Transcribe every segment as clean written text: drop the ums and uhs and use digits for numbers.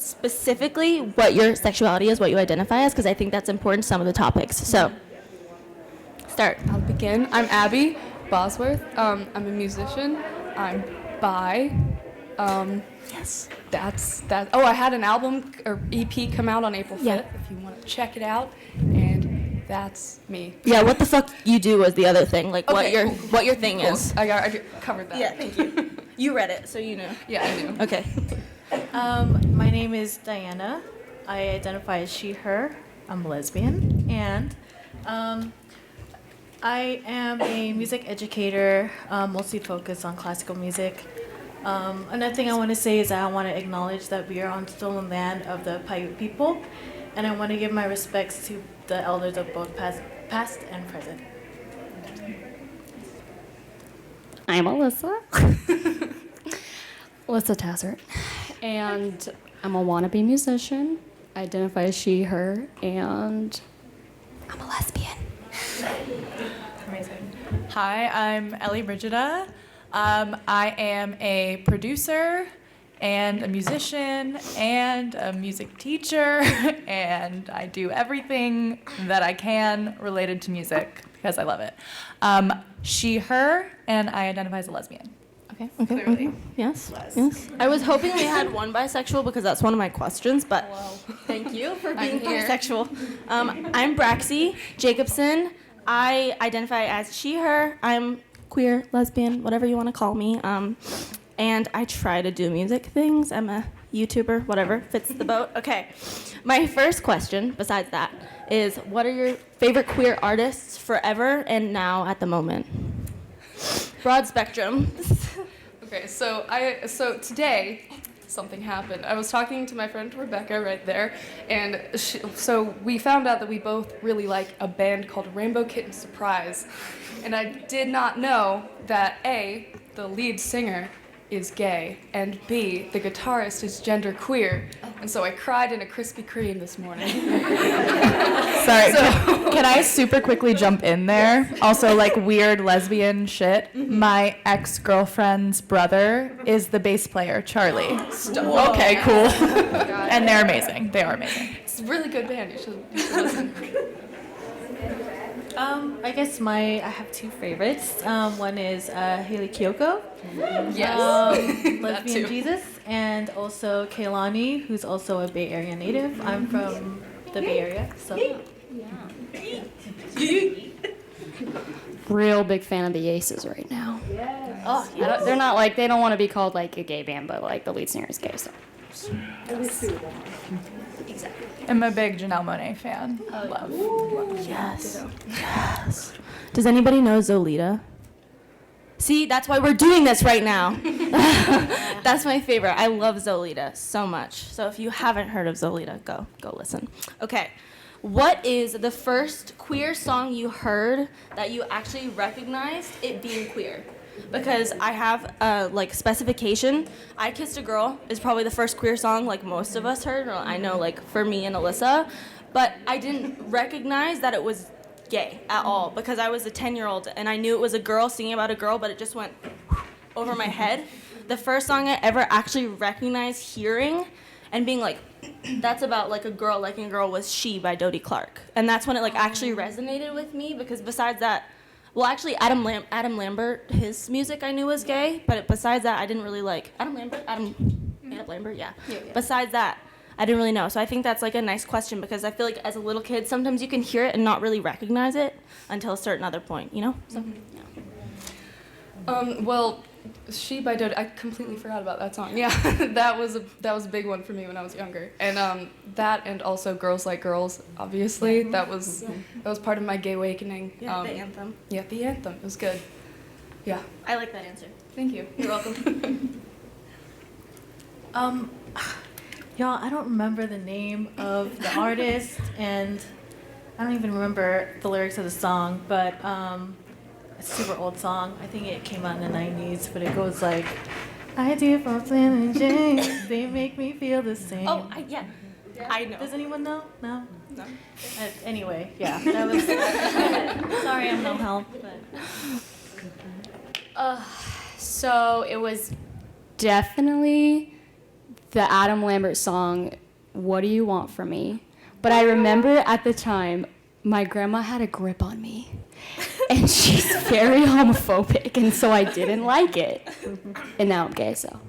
specifically what your sexuality is, what you identify as, because I think that's important to some of the topics. So, start. I'll begin. I'm Abbie Bosworth. I'm a musician. I'm bi. Yes. That's that. Oh, I had an album or EP come out on April 5th. Yeah. If you want to check it out, and that's me. Yeah, what the fuck you do was the other thing, like Okay, what your thing Cool. is. I covered that. Yeah, thank you. You read it, so you know. Yeah, I knew. Okay. My name is Diana. I identify as she, her. I'm lesbian. And I am a music educator, mostly focused on classical music. Another thing I want to say is that I want to acknowledge that we are on stolen land of the Paiute people. And I want to give my respects to the elders of both past and present. I'm Alyssa. Alyssa Tassart. And I'm a wannabe musician. I identify as she, her, and I'm a lesbian. Amazing. Hi, I'm Ellie Brigida. I am a producer and a musician and a music teacher, and I do everything that I can related to music because I love it. She, her, and I identify as a lesbian. Okay. Yes. Yes. I was hoping we had one bisexual because that's one of my questions, but thank you for being here. bisexual. I'm Braxie Jacobson. I identify as she, her. I'm queer, lesbian, whatever you want to call me. And I try to do music things. I'm a YouTuber, whatever, fits the boat. Okay. My first question, besides that, is what are your favorite queer artists forever and now at the moment? Broad spectrum. Okay, so today something happened. I was talking to my friend Rebecca right there, and so we found out that we both really like a band called Rainbow Kitten Surprise, and I did not know that A, the lead singer is gay, and B, the guitarist is genderqueer, and so I cried in a Krispy Kreme this morning. Sorry, can I super quickly jump in there? Also, like weird lesbian shit. My ex-girlfriend's brother is the bass player, Charlie. Okay, cool. And they're amazing. They are amazing. It's a really good band. You should listen. I guess I have two favorites. One is Haley Kiyoko, Yes. lesbian too. Jesus, and also Kaylani, who's also a Bay Area native. I'm from the Bay Area, so. Real big fan of the Aces right now. Yes. Oh, yeah. They're not like, they don't want to be called like a gay band, but like the lead singer is gay, so. Exactly. I'm a big Janelle Monáe fan. Love. Yes. Yes. Does anybody know Zolita? See, that's why we're doing this right now. That's my favorite. I love Zolita so much. So if you haven't heard of Zolita, go listen. Okay. What is the first queer song you heard that you actually recognized it being queer? Because I have like specification. I Kissed a Girl is probably the first queer song like most of us heard, or I know like for me and Alyssa, but I didn't recognize that it was gay at all because I was a 10-year-old and I knew it was a girl singing about a girl, but it just went over my head. The first song I ever actually recognized hearing and being like, that's about like a girl liking a girl was She by Dodie Clark. And that's when it like actually resonated with me because besides that, well, actually, Adam Lambert, his music I knew was gay, but besides that, I didn't really like Adam Lambert, yeah. Besides that, I didn't really know. So I think that's like a nice question because I feel like as a little kid, sometimes you can hear it and not really recognize it until a certain other point, you know? So, yeah. Well, She by Dodie, I completely forgot about that song. Yeah, that was a big one for me when I was younger. And that and also Girls Like Girls, obviously. That was part of my gay awakening. Yeah, the anthem. Yeah, the anthem. It was good. Yeah. I like that answer. Thank you. You're welcome. Y'all, I don't remember the name of the artist, and I don't even remember the lyrics of the song, but a super old song. I think it came out in the 90s, but it goes like, I do from Slim and James, they make me feel the same. Oh, yeah. I know. Does anyone know? No? No. Anyway, yeah, that was, sorry I'm no help, but. So it was definitely the Adam Lambert song, What Do You Want From Me? But I remember at the time, my grandma had a grip on me. And she's very homophobic, and so I didn't like it. And now I'm gay, so.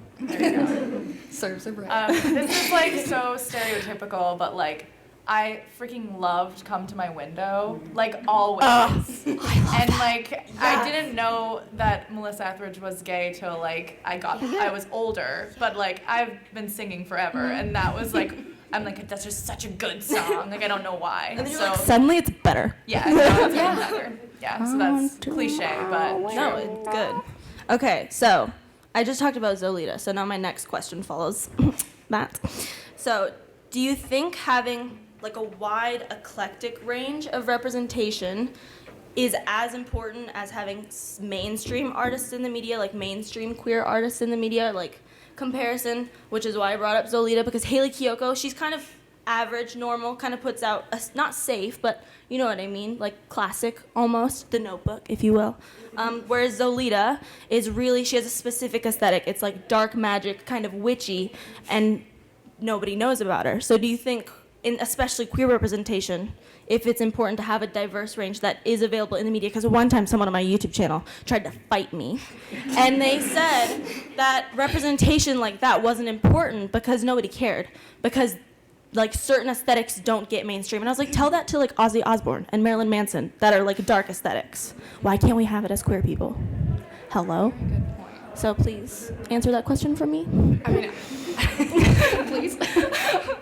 Serves it right. This is like so stereotypical, but like I freaking loved Come to My Window, like always. And like I didn't know that Melissa Etheridge was gay till like I was older, but like I've been singing forever, and that was like I'm like that's just such a good song. Like I don't know why. And then So you're like, suddenly it's better. yeah, no, it's even better. Yeah, so that's cliche, but No, it's good. Okay, so I just talked about Zolita, so now my next question follows that. So, do you think having like a wide, eclectic range of representation is as important as having mainstream artists in the media, like mainstream queer artists in the media, like comparison, which is why I brought up Zolita, because Hayley Kiyoko, she's kind of average, normal, kind of puts out, not safe, but you know what I mean, like classic almost, The Notebook, if you will. Whereas Zolita is really, she has a specific aesthetic. It's like dark magic, kind of witchy, and nobody knows about her. So do you think, in especially queer representation, if it's important to have a diverse range that is available in the media? Because one time someone on my YouTube channel tried to fight me, and they said that representation like that wasn't important because nobody cared, because like certain aesthetics don't get mainstream. And I was like, tell that to like Ozzy Osbourne and Marilyn Manson that are like dark aesthetics. Why can't we have it as queer people? Hello? Good point. So please answer that question for me. I mean, please.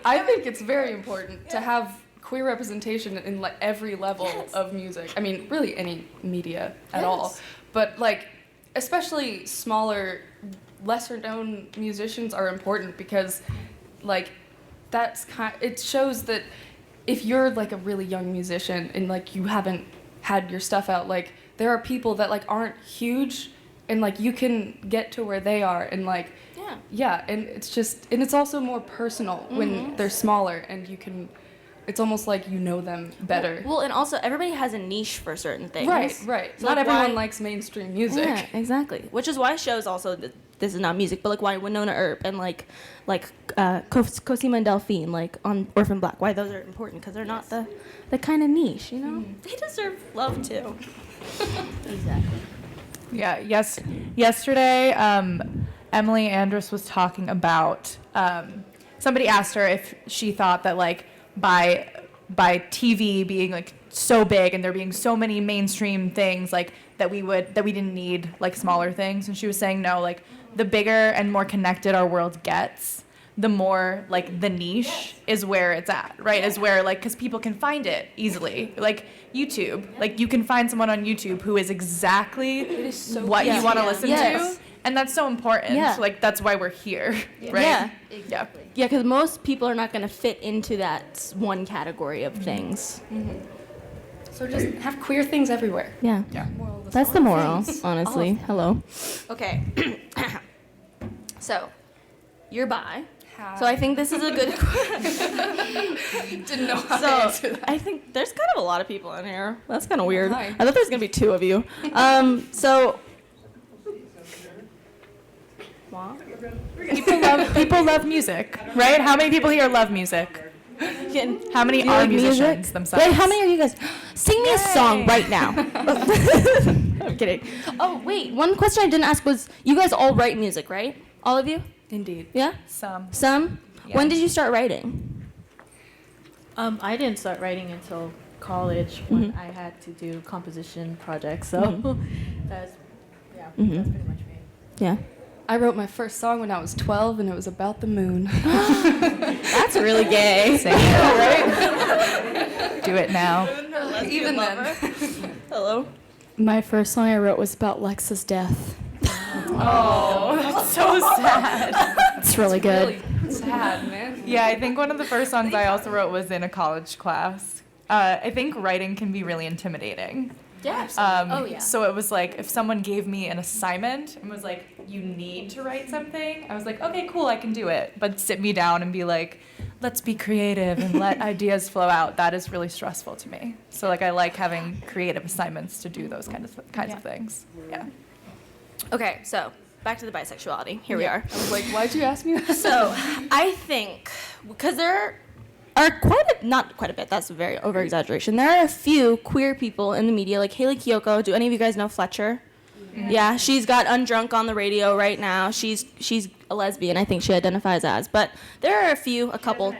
I think it's very important to have queer representation in like every level of music. I mean, really any media at all. But like, especially smaller, lesser known musicians are important because like it shows that if you're like a really young musician and like you haven't had your stuff out, like there are people that like aren't huge and like you can get to where they are and like and it's also more personal when they're smaller and you can, it's almost like you know them better. Well, and also everybody has a niche for certain things. Right. So Not like everyone why- likes mainstream music. Yeah, exactly. Which is why shows also, this is not music, but like why Winona Earp and Cosima and Delphine, like on Orphan Black, why those are important, because they're not the kind of niche, you know? They deserve love too. Exactly. yeah, yesterday, Emily Andrus was talking about, somebody asked her if she thought that like by TV being like so big and there being so many mainstream things like that we didn't need like smaller things, and she was saying no, like the bigger and more connected our world gets, the more like the niche is where it's at, right? Is where like, because people can find it easily, like YouTube, like you can find someone on YouTube who is exactly what you want to listen to, and that's so important. Yeah. So, like that's why we're here, right? Yeah. Exactly. Yeah, because most people are not going to fit into that one category of things. So just have queer things everywhere. Yeah. Moral of the That's story. the moral, honestly. Hello. Okay. So, you're bi. So I think this is a good Didn't know how to answer So that. I think there's kind of a lot of people in here. That's kind of weird. Hi. I thought there's going to be 2 of you. So... Wow. People love music, right? How many people here love music? How many You are like musicians music? themselves? Wait, how many are you guys? Sing me a song right now. I'm kidding. Oh, wait. One question I didn't ask was, you guys all write music, right? All of you? Indeed. Yeah? Some. Some? Yeah. When did you start writing? I didn't start writing until college when I had to do composition projects. So that's that's pretty much me. Yeah. I wrote my first song when I was 12, and it was about the moon. That's really gay. Do it now. Even then. Hello? My first song I wrote was about Lex's death. Oh, that's so sad. It's really good. Really sad, man. Yeah, I think one of the first songs I also wrote was in a college class. I think writing can be really intimidating. Yeah. So it was like if someone gave me an assignment and was like, you need to write something, I was like, okay, cool, I can do it. But sit me down and be like, let's be creative and let ideas flow out, that is really stressful to me. So like I like having creative assignments to do those kinds of things. Yeah. Okay, so back to the bisexuality. Here we are. I was like, why'd you ask me that? So I think, because there are not quite a bit, that's a very over-exaggeration. There are a few queer people in the media, like Haley Kiyoko. Do any of you guys know Fletcher? Yeah, she's got Undrunk on the radio right now. She's a lesbian, I think she identifies as. But there are a couple.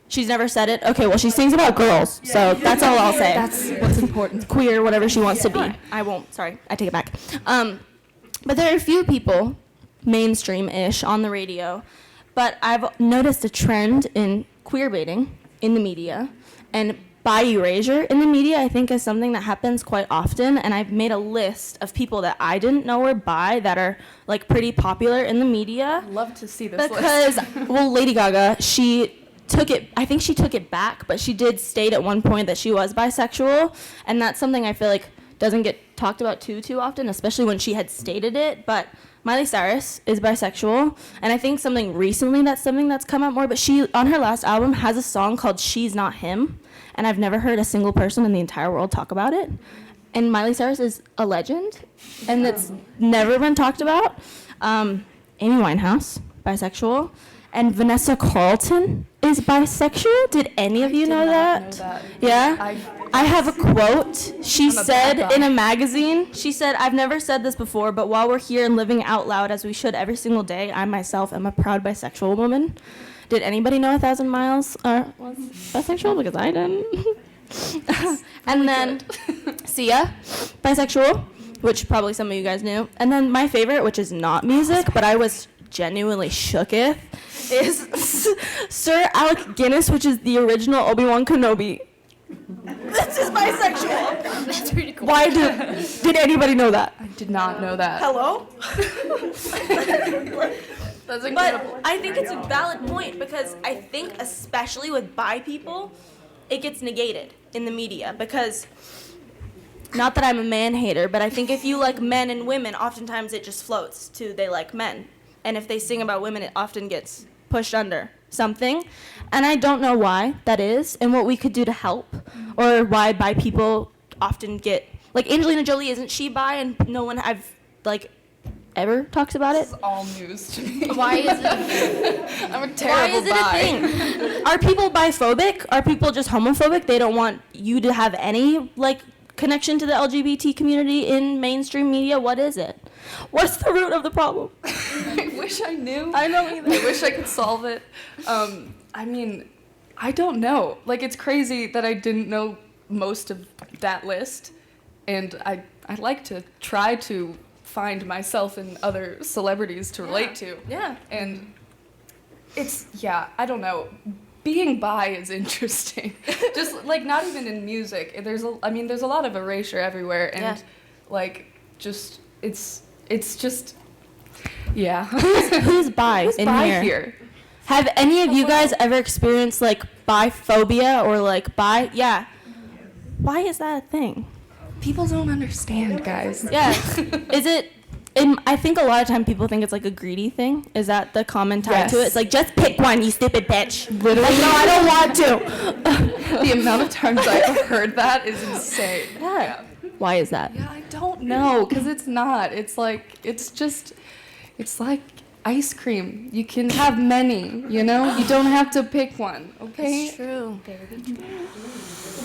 She's never said it? Okay, well, she sings about girls, so that's all I'll say. That's what's important. Queer, whatever she wants to be. I won't, sorry, I take it back. But there are a few people, mainstream-ish, on the radio, but I've noticed a trend in queer baiting in the media, and bi erasure in the media, I think, is something that happens quite often, and I've made a list of people that I didn't know were bi that are, like, pretty popular in the media. I'd love to see this because, list. well, Lady Gaga, I think she took it back, but she did state at one point that she was bisexual, and that's something I feel like doesn't get talked about too often, especially when she had stated it. But Miley Cyrus is bisexual, and I think something that's come out more, but she, on her last album, has a song called She's Not Him, and I've never heard a single person in the entire world talk about it. And Miley Cyrus is a legend, and it's never been talked about. Amy Winehouse, bisexual. And Vanessa Carlton is bisexual. Did any of you know that? Yeah? I have a quote. She said in a magazine, she said, "I've never said this before, but while we're here and living out loud as we should every single day, I myself am a proud bisexual woman." Did anybody know 1,000 Miles was bisexual? Because I didn't. And then Sia, bisexual, which probably some of you guys knew. And then my favorite, which is not music, but I was genuinely shooketh, is Sir Alec Guinness, which is the original Obi-Wan Kenobi. This is bisexual. That's pretty cool. Why did anybody know that? I did not know that. Hello? That's incredible. But I think it's a valid point, because I think especially with bi people, it gets negated in the media, because not that I'm a man hater, but I think if you like men and women, oftentimes it just floats to they like men. And if they sing about women, it often gets pushed under something. And I don't know why that is and what we could do to help, or why bi people often get, like Angelina Jolie, isn't she bi? And no one ever talks about it. This is all news to me. Why is it? I'm a terrible bi. Why is it a thing? Are people biphobic? Are people just homophobic? They don't want you to have any connection to the LGBT community in mainstream media? What is it? What's the root of the problem? I wish I knew. I know either. I wish I could solve it. I mean, I don't know. It's crazy that I didn't know most of that list, and I like to try to find myself in other celebrities to relate to. Yeah. And I don't know. Being bi is interesting. Just not even in music. There's a lot of erasure everywhere, and it's just yeah. Who's bi Who's in bi here? here? Have any of you guys ever experienced biphobia or bi? Yeah. Why is that a thing? People don't understand, guys. Yeah. Is it? I think a lot of time people think it's a greedy thing. Is that the common tie to it? It's just pick one, you stupid bitch. Literally. No, I don't want to. The amount of times I've heard that is insane. Yeah. Why is that? Yeah, I don't know, because it's not. It's like ice cream. You can have many, you don't have to pick one, okay? It's true.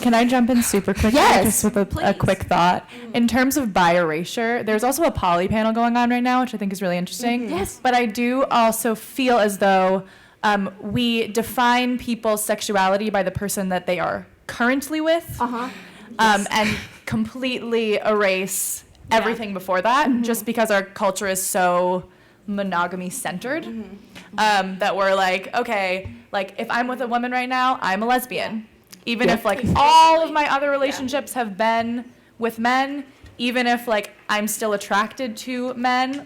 Can I jump in super quick? Yes, Just with a quick thought. In terms of bi erasure, there's also a poly panel going on right now, which I think is really interesting. Mm-hmm. Yes. But I do also feel as though we define people's sexuality by the person that they are currently with, and completely erase everything before that, just because our culture is so monogamy centered, that we're okay, if I'm with a woman right now, I'm a lesbian. Even if all of my other relationships have been with men, even if I'm still attracted to men,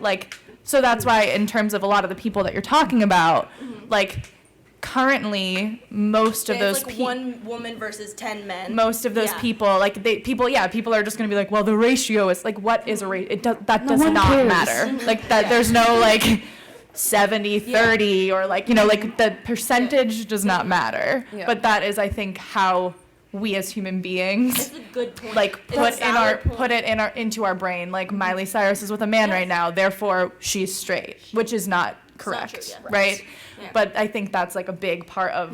so that's why in terms of a lot of the people that you're talking about, currently most of those people, one woman versus 10 men. most of those people, people are just gonna be well, the ratio is what is a ratio? That does not cares. matter. There's no 70-30 or the percentage does not matter. Yeah. But that is, I think, how we as human beings It's a good point. like It's a valid point. put it into our brain. Like Miley Cyrus is with a man right now, therefore she's straight, which is not correct, true, yeah. right? Yeah. But I think that's like a big part of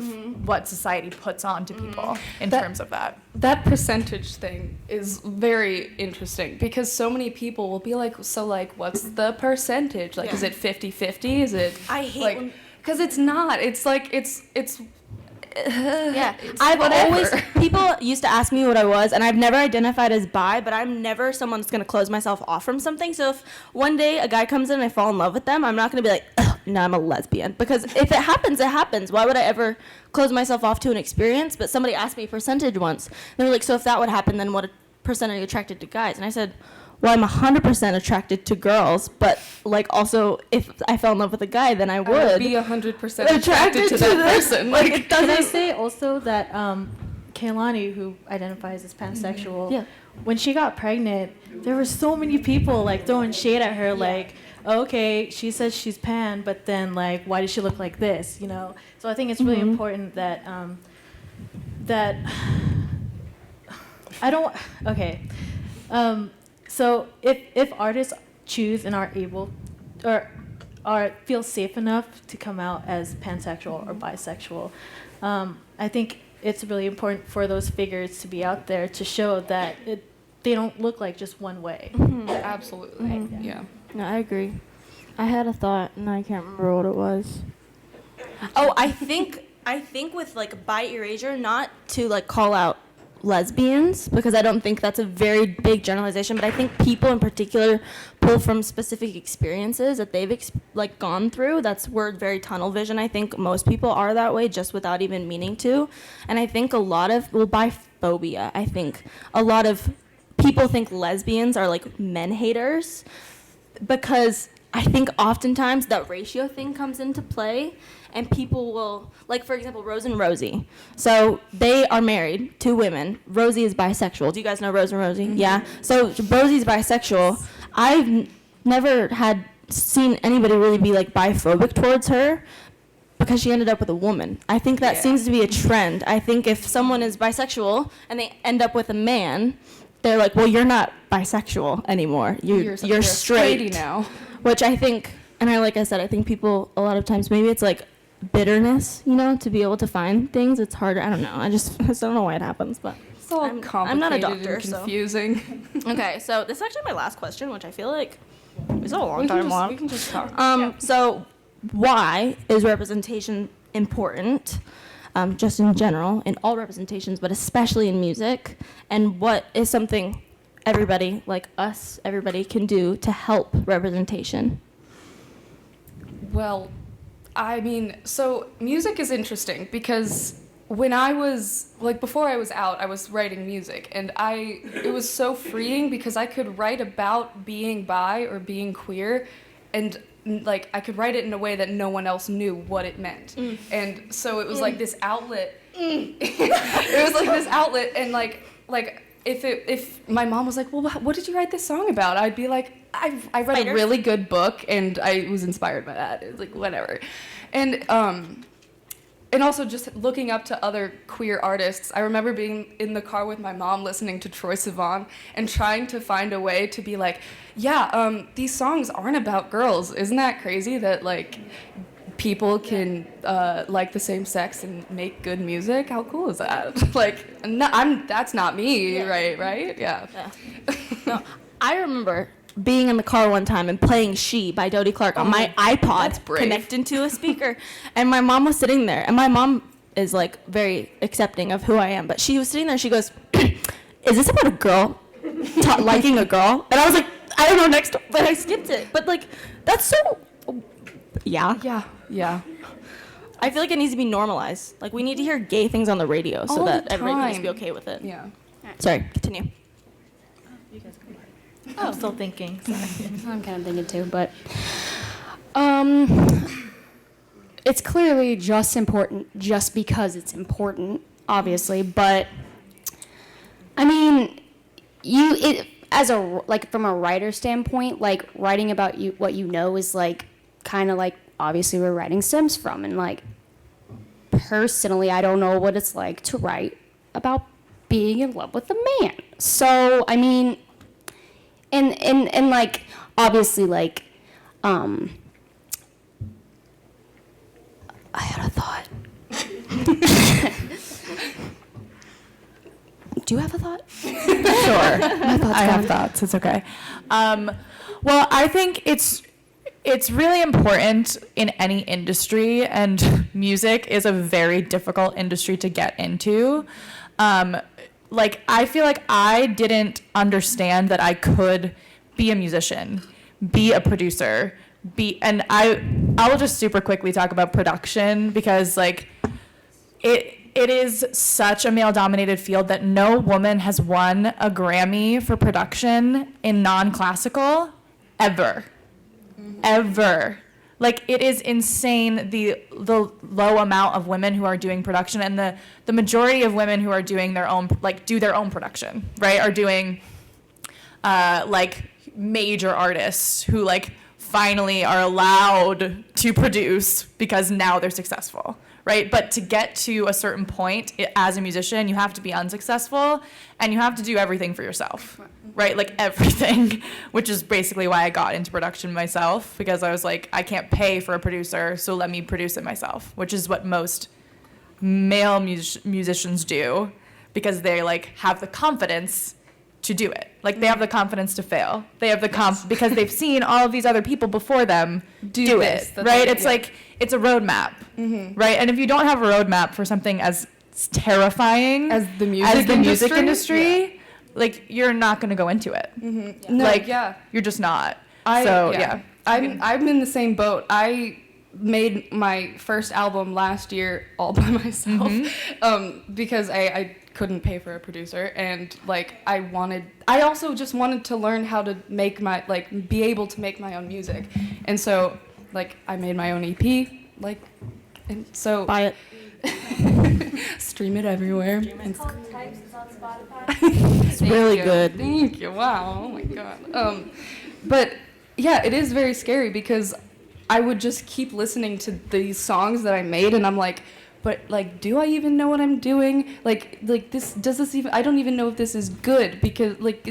what society puts on to people in terms of that. That percentage thing is very interesting because so many people will be like, so like, what's the percentage? Like, is it 50-50? Is it I hate like, when- because it's not. It's like, it's Yeah, it's I've whatever. always, people used to ask me what I was, and I've never identified as bi, but I'm never someone that's going to close myself off from something. So if one day a guy comes in and I fall in love with them, I'm not going to be like, "Ugh, no, I'm a lesbian. Because if it happens, it happens. Why would I ever close myself off to an experience? But somebody asked me percentage once. They were like, so if that would happen, then what percent are you attracted to guys? And I said, well, I'm 100% attracted to girls, but like also if I fell in love with a guy, then I I would would be 100% attracted to that person. Like, it Can I doesn't. say also that Kaylani, who identifies as pansexual, Yeah. when she got pregnant, there were so many people like throwing shade at her, like, okay, she says she's pan, but then like, why does she look like this? You know. So I think it's really important that that I don't. Okay. So if artists choose and are able, or feel safe enough to come out as pansexual or bisexual, I think it's really important for those figures to be out there to show that they don't look like just one way. Absolutely. Right, Yeah. No, I agree. I had a thought, and I can't remember what it was. Oh, I think with like bi erasure, not to like call out lesbians, because I don't think that's a very big generalization, but I think people in particular pull from specific experiences that they've like gone through. We're very tunnel vision. I think most people are that way just without even meaning to. And I think a lot of, biphobia, I think a lot of people think lesbians are like men haters, because I think oftentimes that ratio thing comes into play, and people will, like, for example, Rose and Rosie. So they are married, 2 women. Rosie is bisexual. Do you guys know Rose and Rosie? Yeah. So Rosie's bisexual. I've never seen anybody really be, like, biphobic towards her because she ended up with a woman. I think that seems to be a trend. I think if someone is bisexual and they end up with a man, they're like, well, you're not bisexual anymore. You're straight now. Which I think, and like I said, I think people a lot of times, maybe it's like bitterness, to be able to find things. It's harder. I don't know. I just don't know why it happens, but It's all I'm complicated not a doctor, and so. confusing. Okay, so this is actually my last question, which I feel like is a long time We long. can just talk. So why is representation important, just in general, in all representations, but especially in music? And what is something everybody, like us, everybody can do to help representation? Well, I mean, so music is interesting because when I was, like, before I was out, I was writing music, and it was so freeing because I could write about being bi or being queer, and, like, I could write it in a way that no one else knew what it meant. And so it was like this outlet. It was like this outlet, and, like, if my mom was like, well, what did you write this song about? I'd be like, I read Spiders? a really good book, and I was inspired by that. It was like, whatever. And also just looking up to other queer artists. I remember being in the car with my mom listening to Troye Sivan and trying to find a way to be like, yeah, these songs aren't about girls. Isn't that crazy that, like, people can like the same sex and make good music? How cool is that? Like, that's not me, right? Yeah. No, I remember being in the car one time and playing She by Dodie Clark on my iPod, that's brave. connected to a speaker. And my mom was sitting there, and my mom is like very accepting of who I am, but she was sitting there and she goes, is this about a girl liking a girl? And I was like, I don't know, next, but I skipped it. But like, that's so, yeah. Yeah. I feel like it needs to be normalized. Like, we need to hear gay things on the radio so All that the everybody can just time. be okay with it. Yeah. Sorry, continue. You guys go ahead. I'm still thinking. Sorry. I'm kind of thinking too, but it's clearly just important just because it's important, obviously. But I mean, from a writer standpoint, like writing about what you know is like kind of like obviously where writing stems from, and like personally, I don't know what it's like to write about being in love with a man. So, I mean, and like, obviously, like, I had a thought. Do you have a thought? Sure. I have thoughts. It's okay. Well, I think it's really important in any industry, and music is a very difficult industry to get into. Like, I feel like I didn't understand that I could be a musician, be a producer, and I will just super quickly talk about production, because like it is such a male-dominated field that no woman has won a Grammy for production in non-classical ever. Ever. Like, it is insane, the low amount of women who are doing production, and the majority of women who are doing their own, like, do their own production, right, are doing, like, major artists who, like, finally are allowed to produce because now they're successful, right? But to get to a certain point as a musician, you have to be unsuccessful, and you have to do everything for yourself, right? Like, everything, which is basically why I got into production myself, because I was like, I can't pay for a producer, so let me produce it myself, which is what most male musicians do, because they, like, have the confidence to do it. Like, they have the confidence to fail. They have the because they've seen all of these other people before them do it, right? It's like, it's a roadmap, right? And if you don't have a roadmap for something as terrifying as the music industry, like, you're not going to go into it. No, like, you're just not. I'm in the same boat. I made my first album last year all by myself, because I couldn't pay for a producer, and like I also just wanted to learn how to make my, like, be able to make my own music, and so like I made my own EP, like, and so buy it, stream it everywhere. It's on Spotify. It's really good. Thank you. Wow. Oh my god. But yeah, it is very scary, because I would just keep listening to these songs that I made, and I'm like, but like, do I even know what I'm doing? Like this, does this even, I don't even know if this is good, because like,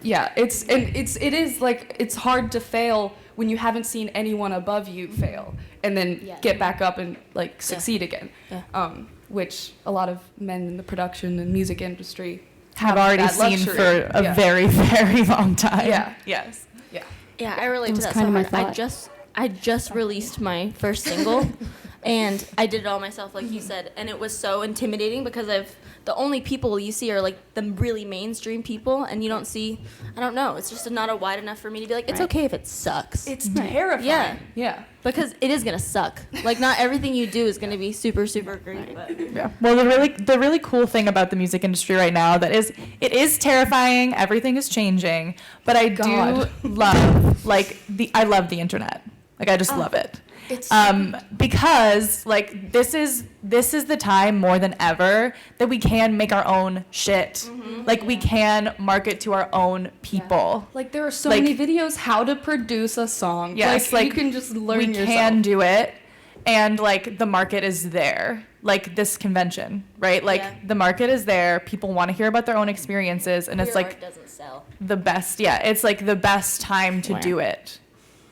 yeah, it is like, it's hard to fail when you haven't seen anyone above you fail, and then get back up and like succeed again. Which a lot of men in the production and music industry have already seen for a very, very long time. Yeah. Yes. Yeah, I relate to that kind so of my hard. I just released my first single, and I did it all myself, like you said, and it was so intimidating, because the only people you see are like the really mainstream people, and you don't see, I don't know, it's just not wide enough for me to be like, it's okay if it sucks. It's terrifying. Yeah. Because it is gonna suck. Like, not everything you do is gonna be super, super great. But. Yeah. Well, the really cool thing about the music industry right now it is terrifying. Everything is changing, but I do love I love the internet. Like, I just love it. It's because like this is the time more than ever that we can make our own shit. Like, we can market to our own people. Like, there are so many videos how to produce a song. Yes, like you can just learn yourself. We can do it, and like the market is there. Like this convention, right? Like the market is there. People want to hear about their own experiences, and it's like doesn't sell. The best. Yeah, it's like the best time to do it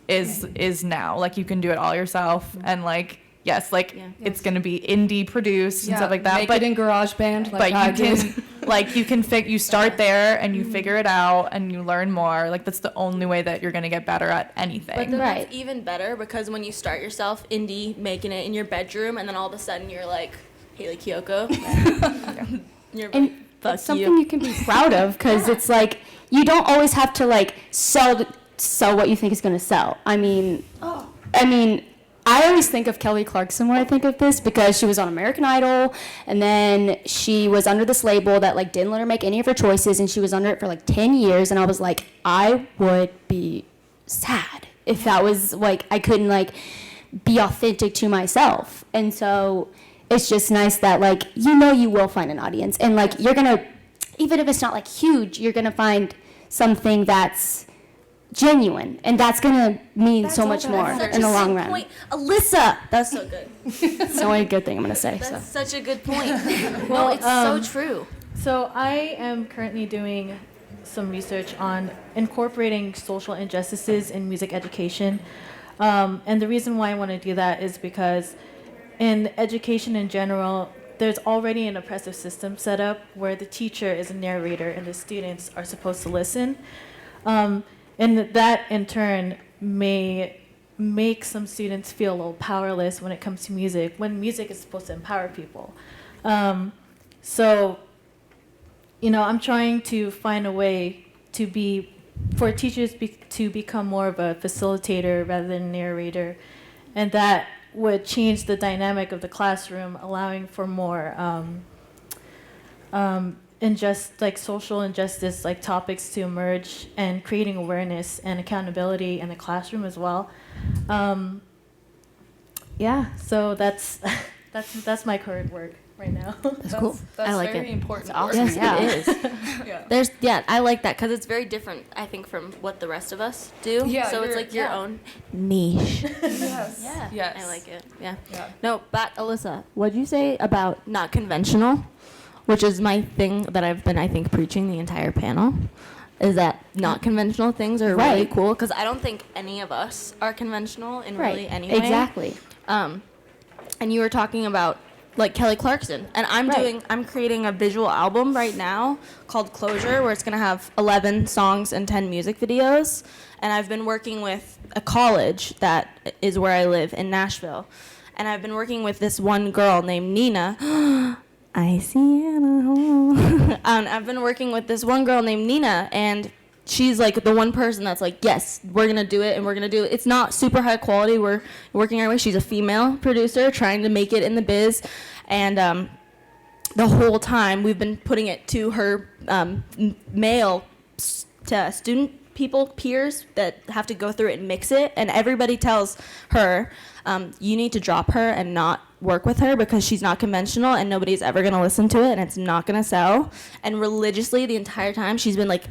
is now. Like, you can do it all yourself, and like it's gonna be indie produced and stuff like that. Make it in GarageBand. But you can you start there and you figure it out and you learn more. Like, that's the only way that you're gonna get better at anything. But then it's even better, because when you start yourself indie, making it in your bedroom, and then all of a sudden you're like Haley Kiyoko. And that's something you can be proud of, because it's like, you don't always have to like sell what you think is going to sell. I mean, I always think of Kelly Clarkson when I think of this, because she was on American Idol, and then she was under this label that like didn't let her make any of her choices, and she was under it for like 10 years, and I was like, I would be sad if that was like, I couldn't like be authentic to myself. And so it's just nice that like, you will find an audience, and like, you're gonna, even if it's not like huge, you're gonna find something that's genuine, and that's gonna mean so much more Such in a the long good run. point. Alyssa, that's so good. It's the only good thing I'm gonna say. So. That's such a good point. Well, it's so true. So I am currently doing some research on incorporating social injustices in music education. And the reason why I want to do that is because in education in general, there's already an oppressive system set up where the teacher is a narrator and the students are supposed to listen. And that in turn may make some students feel a little powerless when it comes to music, when music is supposed to empower people. So, I'm trying to find a way for teachers to become more of a facilitator rather than a narrator, and that would change the dynamic of the classroom, allowing for more social injustice topics to emerge, and creating awareness and accountability in the classroom as well. So that's my current work right now. That's cool. That's I like very it. important. It's awesome. work. Yes, it is. Yeah. I like that because it's very different, I think, from what the rest of us do. Yeah, So it's you're- like your yeah. own niche. Yes. Yeah. Yes. I like it. Yeah. Yeah. No, but Alyssa, what'd you say about not conventional? Which is my thing that I've been, I think, preaching the entire panel. Is that not conventional things are really Right. cool? Because I don't think any of us are conventional in really any way. Exactly. And you were talking about like Kelly Clarkson, and I'm creating a visual album right now called Closure, where it's gonna have 11 songs and 10 music videos. And I've been working with a college that is where I live in Nashville, and I've been working with this one girl named Nina. I see it. And I've been working with this one girl named Nina, and she's like the one person that's like, yes, we're gonna do it, and we're gonna do it. It's not super high quality. We're working our way. She's a female producer trying to make it in the biz, and the whole time we've been putting it to her male to student peers that have to go through it and mix it, and everybody tells her, you need to drop her and not work with her because she's not conventional and nobody's ever going to listen to it and it's not going to sell. And religiously the entire time she's been like,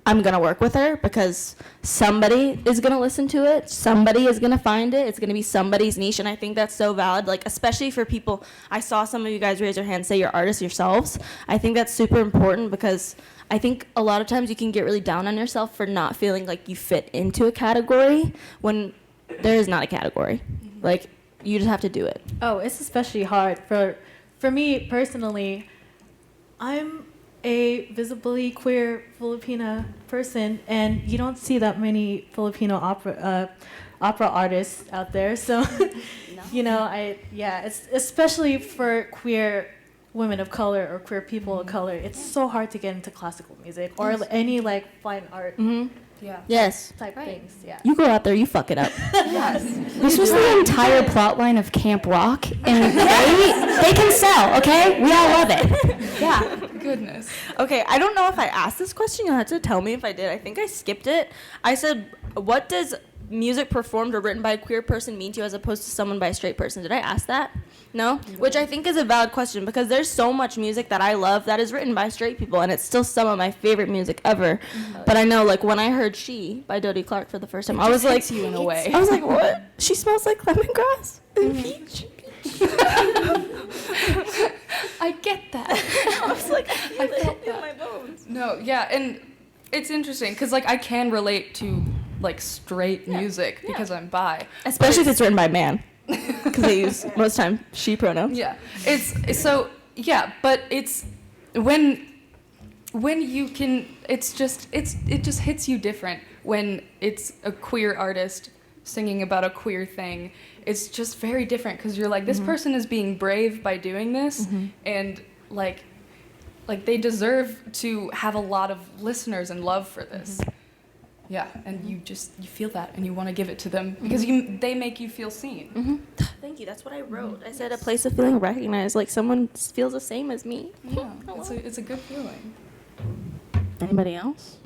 I'm going to work with her because somebody is going to listen to it. Somebody is going to find it. It's going to be somebody's niche. And I think that's so valid, like, especially for people. I saw some of you guys raise your hands, say you're artists yourselves. I think that's super important because I think a lot of times you can get really down on yourself for not feeling like you fit into a category when there is not a category. Like, you just have to do it. Oh, it's especially hard for me personally. I'm a visibly queer Filipina person, and you don't see that many Filipino opera artists out there. So, it's especially for queer women of color or queer people of color. It's so hard to get into classical music or any fine art Yeah. Yes. type things. Yeah. You go out there, you fuck it up. Yes. This was the entire plot line of Camp Rock, and they can sell, okay? We all love it. Yeah. Goodness. Okay, I don't know if I asked this question. You'll have to tell me if I did. I think I skipped it. I said, what does music performed or written by a queer person mean to you as opposed to someone by a straight person? Did I ask that? No? Which I think is a valid question because there's so much music that I love that is written by straight people, and it's still some of my favorite music ever. But I know, like, when I heard She by Dodie Clark for the first time, I was like, you in a way. I was like, what? She smells like lemongrass and peach. I get that. I was like, I feel felt it in that. my bones. No, yeah, and it's interesting because I can relate to straight music because I'm bi. Especially if it's written by a man, because they use most time she pronouns. Yeah, but it's when you can. It just hits you different when it's a queer artist singing about a queer thing. It's just very different because you're like, this person is being brave by doing this, and like they deserve to have a lot of listeners and love for this. Yeah, and you feel that and you want to give it to them because they make you feel seen. Thank you. That's what I wrote. I said a place of feeling recognized, like someone feels the same as me. Yeah, it's a good feeling. Anybody else?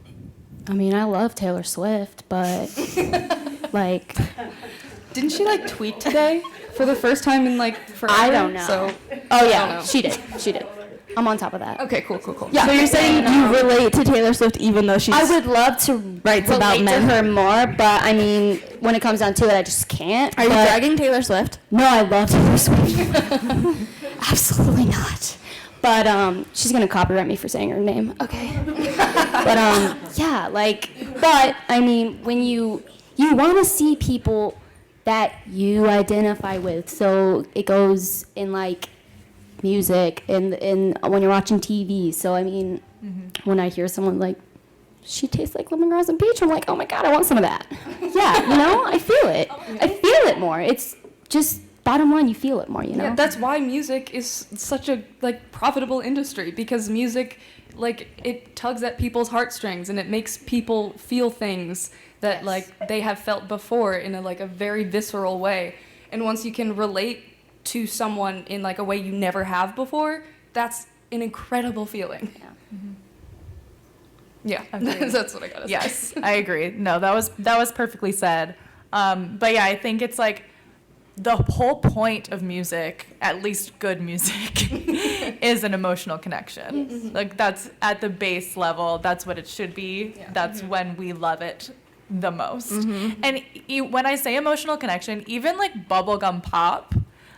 I mean, I love Taylor Swift, but Didn't she tweet today for the first time in forever? I don't know. So Oh yeah, she did. I'm on top of that. Okay, cool. So you're saying you relate to Taylor Swift even though she's I would love to writes about relate men. to her more, but I mean, when it comes down to it, I just can't. Are you But- dragging Taylor Swift? No, I love Taylor Swift. Absolutely not. But she's gonna copyright me for saying her name. Okay. But yeah, like, but I mean, when you want to see people that you identify with, so it goes in like music and when you're watching TV. So I mean, when I hear someone like, she tastes like lemongrass and peach, I'm like, oh my god, I want some of that. Yeah, you know, I feel it. I feel it more. It's just bottom line, you feel it more, you know. Yeah, that's why music is such a like profitable industry, because music, like, it tugs at people's heartstrings and it makes people feel things that like they have felt before in a very visceral way. And once you can relate to someone in like a way you never have before, that's an incredible feeling. Yeah, Agreed. that's what I gotta say. Yes, I agree. No, that was perfectly said. But yeah, I think it's like the whole point of music, at least good music, is an emotional connection. Like that's at the base level. That's what it should be. Yeah. That's when we love it the most. And when I say emotional connection, even like bubblegum pop,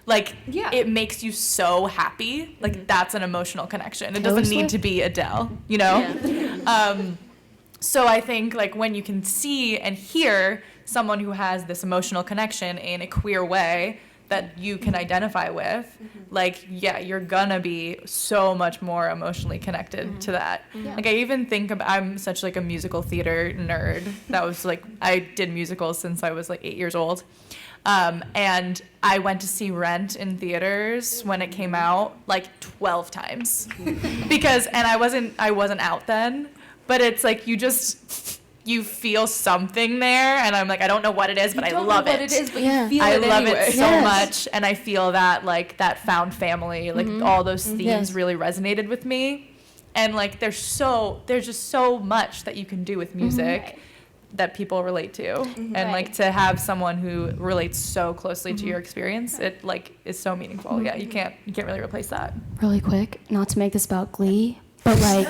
like Yeah. it makes you so happy. Like that's an emotional connection. It Taylor doesn't need Swift? to be Adele, you know? So I think like when you can see and hear someone who has this emotional connection in a queer way that you can identify with, like, yeah, you're gonna be so much more emotionally connected to that. Like I even think I'm such like a musical theater nerd. That was like, I did musicals since I was like 8 years old. And I went to see Rent in theaters when it came out like 12 times because, and I wasn't out then, but it's like, you feel something there. And I'm like, I don't know what it is, but I love it. What it is, but Yeah. you feel I it love anyway. it so much. And I feel that like that found family, like all those themes Yes. really resonated with me. And like, there's just so much that you can do with music that people relate to. And like to have someone who relates so closely to your experience, it like is so meaningful. Yeah, you can't really replace that. Really quick, not to make this about Glee, but like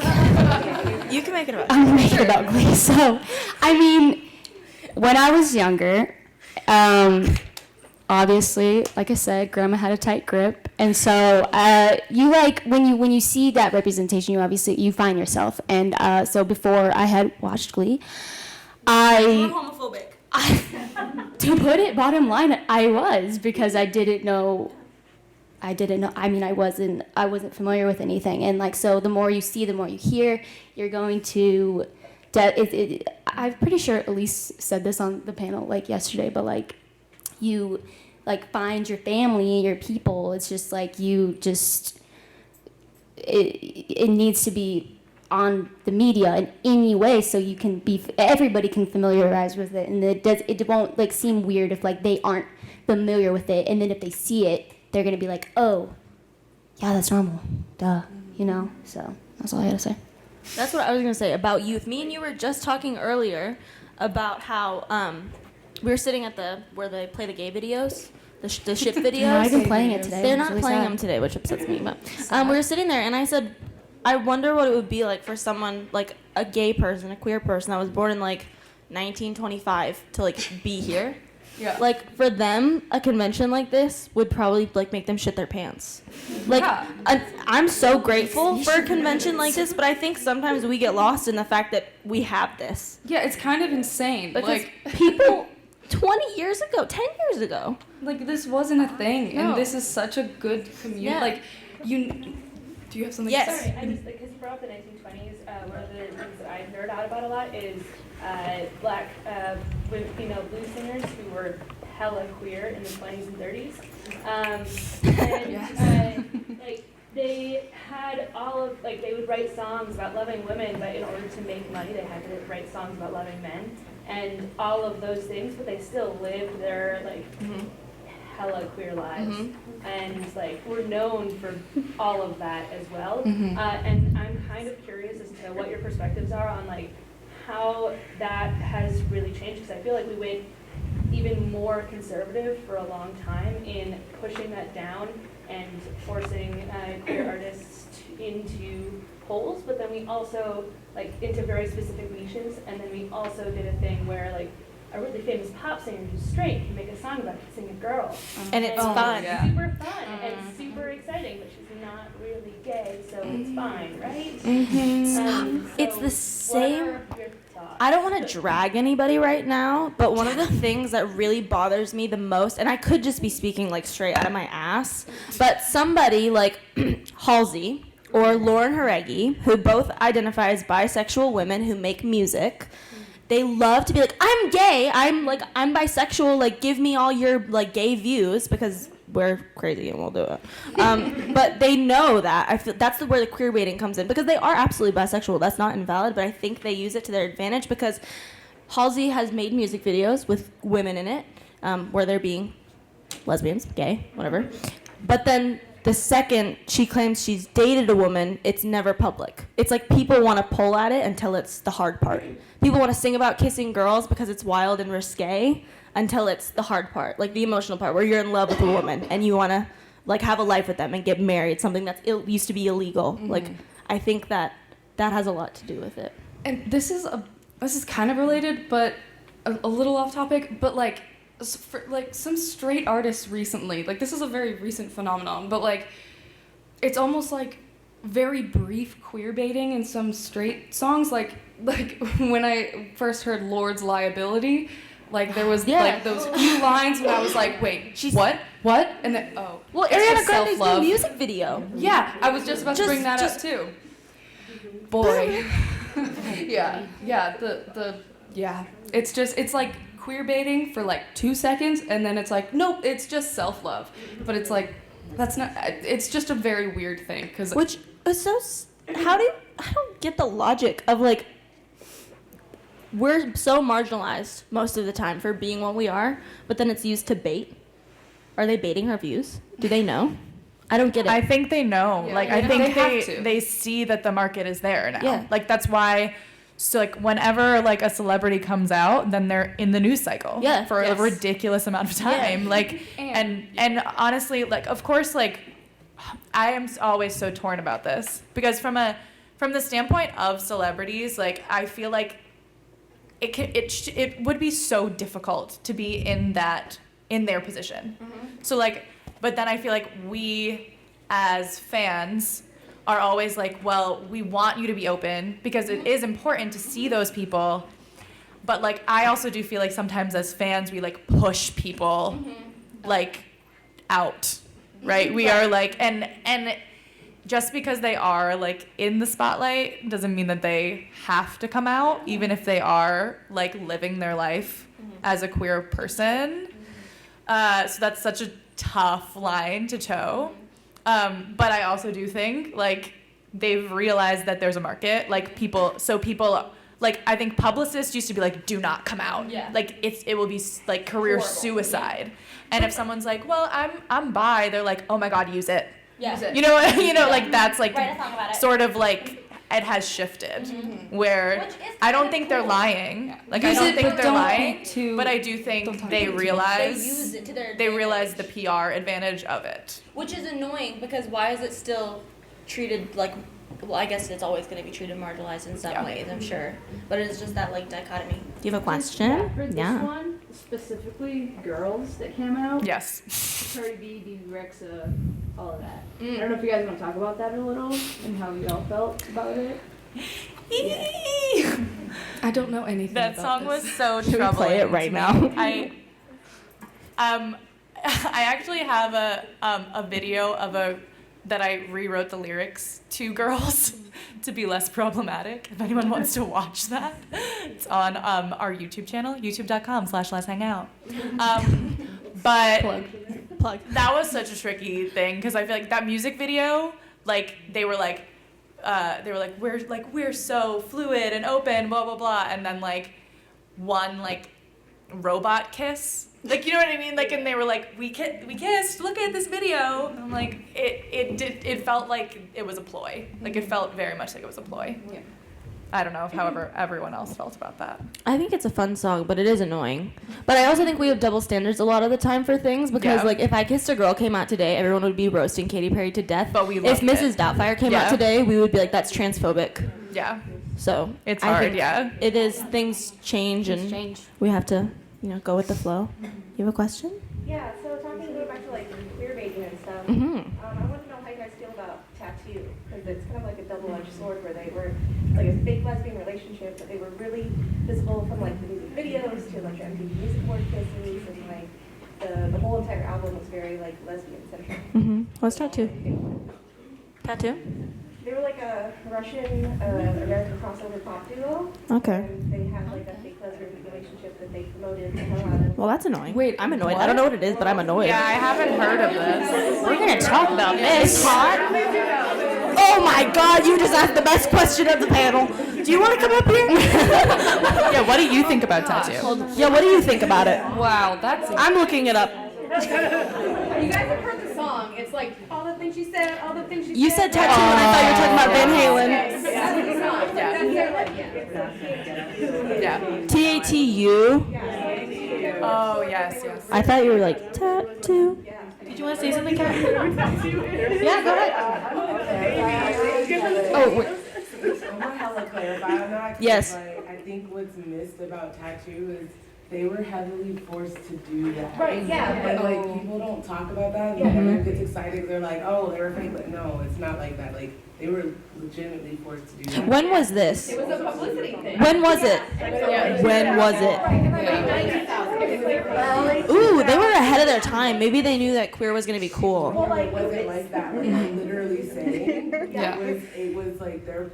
You can make it about. I'm gonna make it about Glee. So, I mean, when I was younger, obviously, like I said, Grandma had a tight grip, and so you like when you see that representation, you find yourself. And so before I had watched Glee, You're homophobic. to put it bottom line, I was, because I didn't know. I mean, I wasn't familiar with anything, and like, so the more you see, the more you hear, you're going to. I'm pretty sure Elise said this on the panel like yesterday, but like, you like find your family, your people. It's just like it needs to be on the media in any way, so you can everybody can familiarize with it, and it won't like seem weird if like they aren't familiar with it, and then if they see it, they're gonna be like, oh, yeah, that's normal, duh, you know. So that's all I gotta say. That's what I was gonna say about youth. Me and you were just talking earlier about how we were sitting at where they play the gay videos, the ship videos. They're not even playing it today. They're It's not really playing sad. them today, which upsets me. But we were sitting there, and I said, I wonder what it would be like for someone, like a gay person, a queer person that was born in like 1925 to like be here. Yeah. Like for them, a convention like this would probably like make them shit their pants. Like Yeah. I'm so grateful for a convention like this, but I think sometimes we get lost in the fact that we have this. Yeah, it's kind of insane. Because Like, people 20 years ago, 10 years ago. like this wasn't a thing, No. and this is such a good community. Yeah. like, do you have something Yes. to say? Sorry, I just, because you brought up the 1920s, one of the things that I nerd out about a lot is black female blues singers who were hella queer in the 20s and 30s. Like, they had all of, like, they would write songs about loving women, but in order to make money, they had to write songs about loving men. And all of those things, but they still lived their, like, hella queer lives. And like we're known for all of that as well. And I'm kind of curious as to what your perspectives are on like how that has really changed, because I feel like we went even more conservative for a long time in pushing that down and forcing queer artists into polls, but then we also, like, into very specific niches, and then we also did a thing where, like, a really famous pop singer who's straight can make a song about kissing a girl. And it's fun. yeah. Super fun and super exciting, but she's not really gay, so it's fine, right? So It's the same. What are your thoughts? I don't want to drag anybody right now, but one of the things that really bothers me the most, and I could just be speaking like straight out of my ass, but somebody like Halsey or Lauren Haregi, who both identify as bisexual women who make music, they love to be like, I'm gay, I'm bisexual, like, give me all your, like, gay views, because we're crazy and we'll do it. But they know that. I feel that's where the queer baiting comes in, because they are absolutely bisexual. That's not invalid, but I think they use it to their advantage, because Halsey has made music videos with women in it, where they're being lesbians, gay, whatever. But then the second she claims she's dated a woman, it's never public. It's like people want to pull at it until it's the hard part. People want to sing about kissing girls because it's wild and risque until it's the hard part, like the emotional part where you're in love with a woman and you want to like have a life with them and get married, something that used to be illegal. Like, I think that has a lot to do with it. And this is kind of related, but a little off topic, but like, for, like, some straight artists recently, like, this is a very recent phenomenon, but like, it's almost like very brief queer baiting in some straight songs, like when I first heard Lord's Liability, like there was like those few lines when I was like, wait, what, and then well, it's Ariana just Grande's self-love. new music video. Yeah, I was just about to bring that up too. Boy, yeah, it's like queer baiting for like 2 seconds, and then it's like, nope, it's just self-love. But it's like, that's not, it's just a very weird thing, because Which is so, I don't get the logic of like, we're so marginalized most of the time for being what we are, but then it's used to bait. Are they baiting our views? Do they know? I don't get it. I think they know. Yeah, like, they I think have to. they see that the market is there now. Yeah. Like, that's why, so like whenever like a celebrity comes out, then they're in the news cycle for a ridiculous amount of time. Yeah. Like, and honestly, like, of course, like, I am always so torn about this, because from the standpoint of celebrities, like, I feel like it would be so difficult to be in their position. So like, but then I feel like we as fans are always like, well, we want you to be open because it is important to see those people. But like, I also do feel like sometimes as fans, we like push people like out, right? We are like, and just because they are like in the spotlight doesn't mean that they have to come out, even if they are like living their life as a queer person. So that's such a tough line to toe. But I also do think like they've realized that there's a market, like people, like I think publicists used to be like, do not come out. Yeah. Like it will be like career suicide. And if someone's like, well, I'm bi, they're like, oh my God, use it. Yeah. You know, like that's like sort of like it has shifted where I don't think they're lying. Like I don't think they're lying, but I do think they realize They use it to their they realize the PR advantage of it. Which is annoying, because why is it still treated like, well, I guess it's always going to be treated marginalized in some ways, I'm sure. But it's just that like dichotomy. Do you have a question? For this one, specifically girls that came out. Yes. Cardi B, Braxie, all of that. I don't know if you guys want to talk about that a little and how y'all felt about it. I don't know anything That about song this. was so Should we troubling. play it right to now? me. I actually have a video of that I rewrote the lyrics to girls to be less problematic. If anyone wants to watch that, it's on our YouTube channel, youtube.com/letshangout. But Plug. that was such a tricky thing, because I feel like that music video, like they were like we're so fluid and open, blah blah blah, and then like one like robot kiss, like, you know what I mean, like, and they were like, we kissed, look at this video, and I'm like, it felt like it was a ploy, like it felt very much like it was a ploy. I don't know if however everyone else felt about that. I think it's a fun song, but it is annoying. But I also think we have double standards a lot of the time for things because, Yeah. like, if I Kissed a Girl came out today, everyone would be roasting Katy Perry to death. But we if loved Mrs. it. Doubtfire came out Yeah. today, we would be like, that's transphobic. Yeah. So It's I hard, think yeah. it is. Things change, and we have to, go with the flow. You have a question? Yeah, so going back to like queer baiting and stuff, Mm-hmm. I want to know how you guys feel about tattoo, because it's kind of like a double-edged sword where they were like a fake lesbian relationship, but they were really visible from like the music videos to like the MTV Music Award kisses, and like the whole entire album was very like lesbian-centric. Mm-hmm. What's tattoo? Tattoo? They were like a Russian American crossover pop duo. Okay. And they had like a fake lesbian relationship that they promoted the hell out of. Well, that's annoying. Wait, I'm annoyed. what? I don't know what it is, but I'm annoyed. Yeah, I haven't heard of this. We're gonna talk about this. Oh my God! You just asked the best question of the panel. Do you want to come up here? Yeah, what do you think about tattoo? Yeah. What do you think about it? Wow, that's I'm looking it up. You guys have heard the song. It's like all the things she said, all the things she You said. said tattoo, and I thought you were talking about Van Halen. That's the song. That's their, Yeah. T-A-T-U. Oh, yes, yes. I thought you were like tattoo. Did you want to say something, Kat? Yeah, go ahead. Oh, wait. I'm gonna hella clarify on that. 'Cause, Yes. Like, I think what's missed about tattoo is they were heavily forced to do that. Right, yeah, But but- like people don't talk about that. And everyone gets excited. They're like, oh, they were fake. But no, it's not like that. Like they were legitimately forced to do that. When was this? It was a publicity thing. When was it? When was it? Ooh, they were ahead of their time. Maybe they knew that queer was gonna be cool. It wasn't like that. Like I'm literally saying, Yeah. it was like their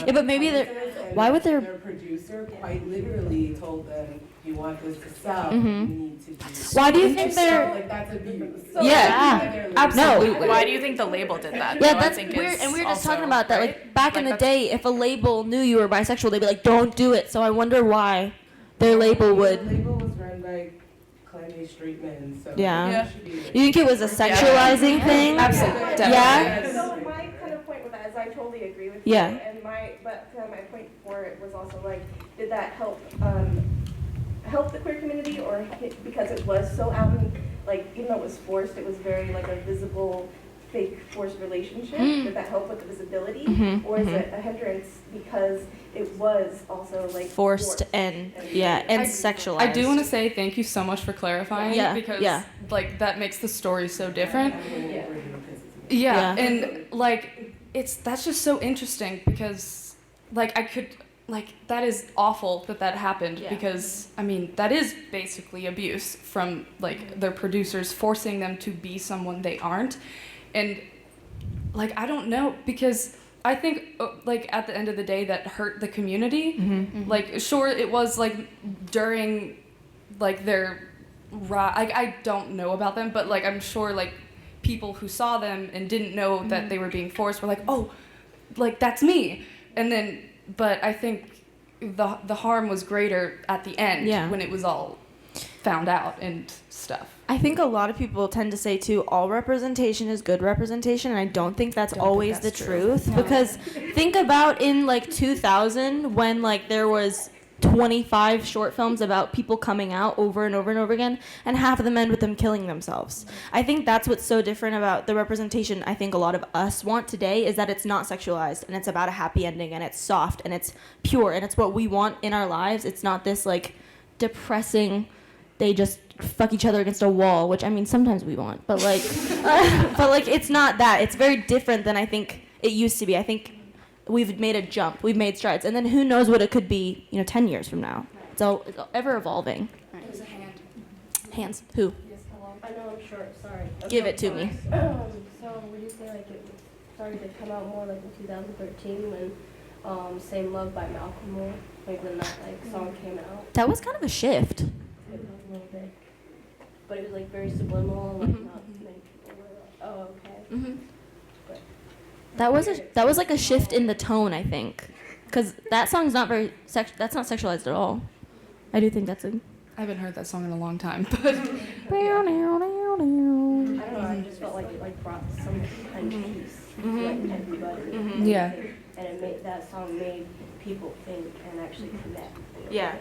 Yeah, but maybe they're- sponsors and why would their- their producer quite literally told them, you want this to sell, Mhm. you need to do this. Why do you think they're? Like that's abuse. Yeah, absolutely. Why do you think the label did that? Yeah, though, I that's think weird, is and we were just also, talking about that. right? Like back in the Like, day, if a label knew you were bisexual, they'd be like, "Don't do it." So I wonder why their label The would. label was run by clan straight men, so Yeah. Yeah. it should be like- You think it was a sexualizing thing? absolutely Yeah. So my kind of point with that is I totally agree with you. Yeah. And my point for it was also like, did that help help the queer community, or because it was so out and like even though it was forced, it was very like a visible fake forced relationship. Did that help with the visibility, or is it a hindrance because it was also like Forced and sexualized. I do want to say thank you so much for clarifying Yeah, because yeah. like that makes the story so different. Yeah. Yeah, Yeah. and like that's just so interesting because like I could like that is awful that happened because I mean that is basically abuse from like their producers forcing them to be someone they aren't, and like I don't know because I think like at the end of the day that hurt the community. Like sure it was like during like their like I don't know about them, but like I'm sure like people who saw them and didn't know that they were being forced were like, oh, like that's me, and then but I think the harm was greater at the end when it was all found out and stuff. I think a lot of people tend to say too, all representation is good representation, and I don't think that's always the truth. Because think about in like 2000 when like there was 25 short films about people coming out over and over and over again, and half of them end with them killing themselves. I think that's what's so different about the representation I think a lot of us want today is that it's not sexualized, and it's about a happy ending, and it's soft, and it's pure, and it's what we want in our lives. It's not this like depressing, they just fuck each other against a wall, which I mean sometimes we want, but like it's not that. It's very different than I think it used to be. I think we've made a jump, we've made strides, and then who knows what it could be 10 years from now. It's ever evolving. There's a hand. Hands. Who? Yes, hello. I know I'm short. Sorry. Give it to me. So would you say like it started to come out more like in 2013 when "Same Love" by Malcolm Moore, like when that like song came out? That was kind of a shift. It was a little bit, but it was like very subliminal, like not many people were like, oh okay. That was like a shift in the tone, I think, because that song's not very that's not sexualized at all. I do think that's a. I haven't heard that song in a long time, but I don't know. I just felt like it like brought some kind of peace to like everybody. yeah. and that song made people think and actually connect. Yeah.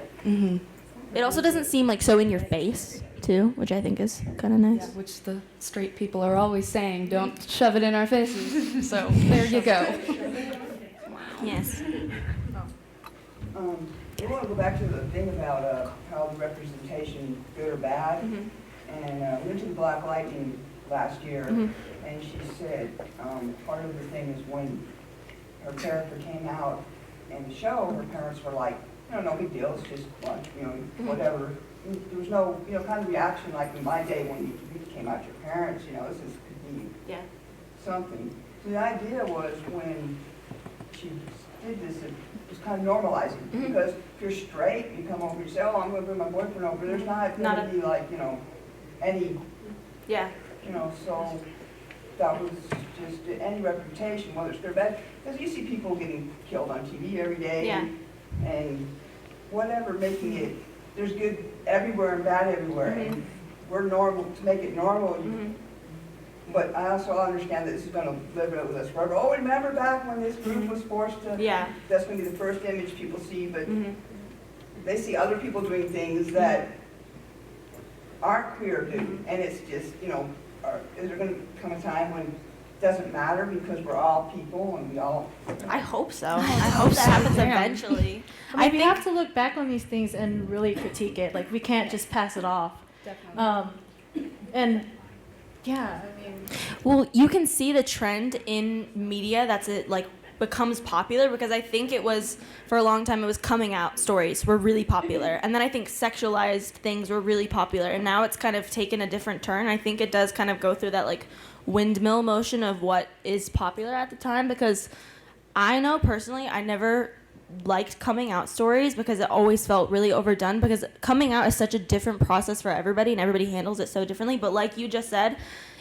It also doesn't seem like so in your face too, which I think is kind of nice. Yeah, which the straight people are always saying, don't shove it in our faces. So there you go. Yes. I want to go back to the thing about how the representation, good or bad. And we went to the Black Lightning last year, and she said part of the thing is when her character came out in the show, her parents were like, no big deal, it's just lunch, whatever. There was no, kind of reaction like in my day when you came out to your parents, this could be something. So the idea was when she did this, it was kind of normalizing, because if you're straight, you come over and say, oh, I'm going to bring my boyfriend over, there's not going to be like, any, so that was just any reputation, whether it's good or bad, because you see people getting killed on TV every day, and whatever, making it, there's good everywhere and bad everywhere, and we're normal, to make it normal, but I also understand that this is going to live with us forever. Oh, remember back when this group was forced to, that's going to be the first image people see, but they see other people doing things that aren't queer do, and it's just, is there going to come a time when it doesn't matter because we're all people and we all... I hope so. I hope that happens eventually. I think we have to look back on these things and really critique it. Like, we can't just pass it off. Definitely. And, yeah, I mean... Well, you can see the trend in media that's becomes popular, because I think it was, for a long time, it was coming out stories were really popular. And then I think sexualized things were really popular. And now it's kind of taken a different turn. I think it does kind of go through that, windmill motion of what is popular at the time, because I know personally I never liked coming out stories because it always felt really overdone, because coming out is such a different process for everybody and everybody handles it so differently. But like you just said,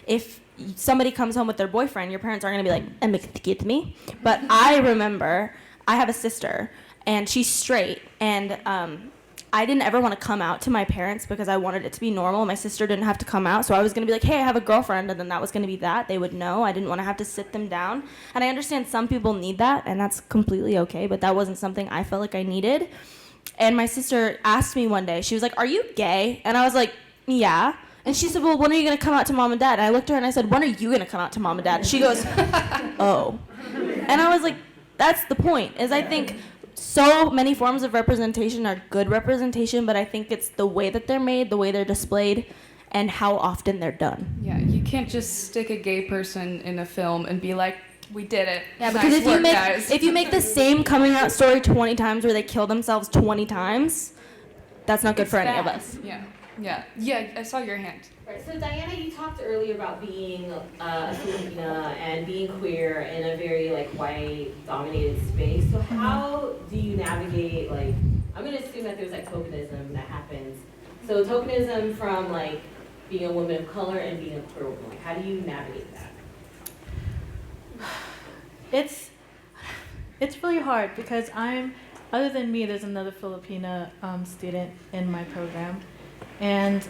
if somebody comes home with their boyfriend, your parents aren't going to be like, "Get me." But I remember I have a sister and she's straight, and I didn't ever want to come out to my parents because I wanted it to be normal. My sister didn't have to come out, so I was going to be like, hey, I have a girlfriend, and then that was going to be that. They would know. I didn't want to have to sit them down. And I understand some people need that, and that's completely okay, but that wasn't something I felt like I needed. And my sister asked me one day, she was like, are you gay? And I was like, yeah. And she said, well, when are you going to come out to mom and dad? And I looked at her and I said, when are you going to come out to mom and dad? And she goes, oh. And I was like, that's the point, is I think so many forms of representation are good representation, but I think it's the way that they're made, the way they're displayed, and how often they're done. Yeah, you can't just stick a gay person in a film and be like, we did it. Yeah, because if you make the same coming out story 20 times where they kill themselves 20 times, that's not good for any of us. Yeah, I saw your hand. Right. So Diana, you talked earlier about being a Filipina and being queer in a very white-dominated space. So how do you navigate I'm going to assume that there's tokenism that happens. So tokenism from being a woman of color and being a queer woman. How do you navigate that? It's really hard because other than me, there's another Filipina student in my program, and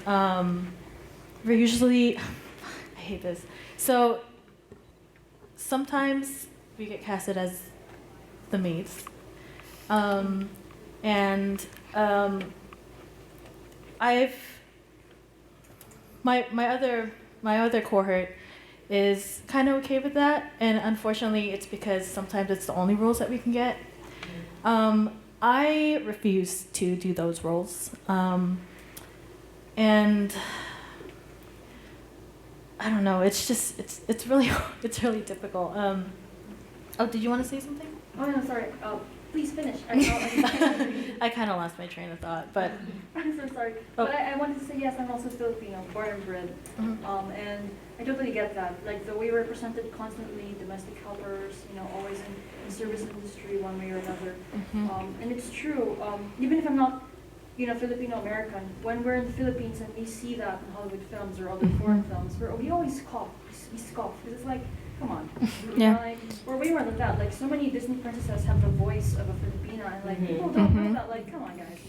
we're usually, I hate this. So sometimes we get casted as the maids, and my other cohort is kind of okay with that, and unfortunately it's because sometimes it's the only roles that we can get. I refuse to do those roles, and I don't know. It's just it's really difficult. Oh, did you want to say something? Oh no, sorry. Please finish. I kind of lost my train of thought, but I'm so sorry. Oh. But I wanted to say yes. I'm also Filipino, born and bred, and I totally get that. The way we're represented constantly, domestic helpers, always in service industry one way or another. And it's true. Even if I'm not, Filipino American, when we're in the Philippines and we see that in Hollywood films or other foreign films, we always scoff. We scoff because it's come on. Yeah. We're way more than that. So many Disney princesses have the voice of a Filipina, and people don't know that. Come on, guys.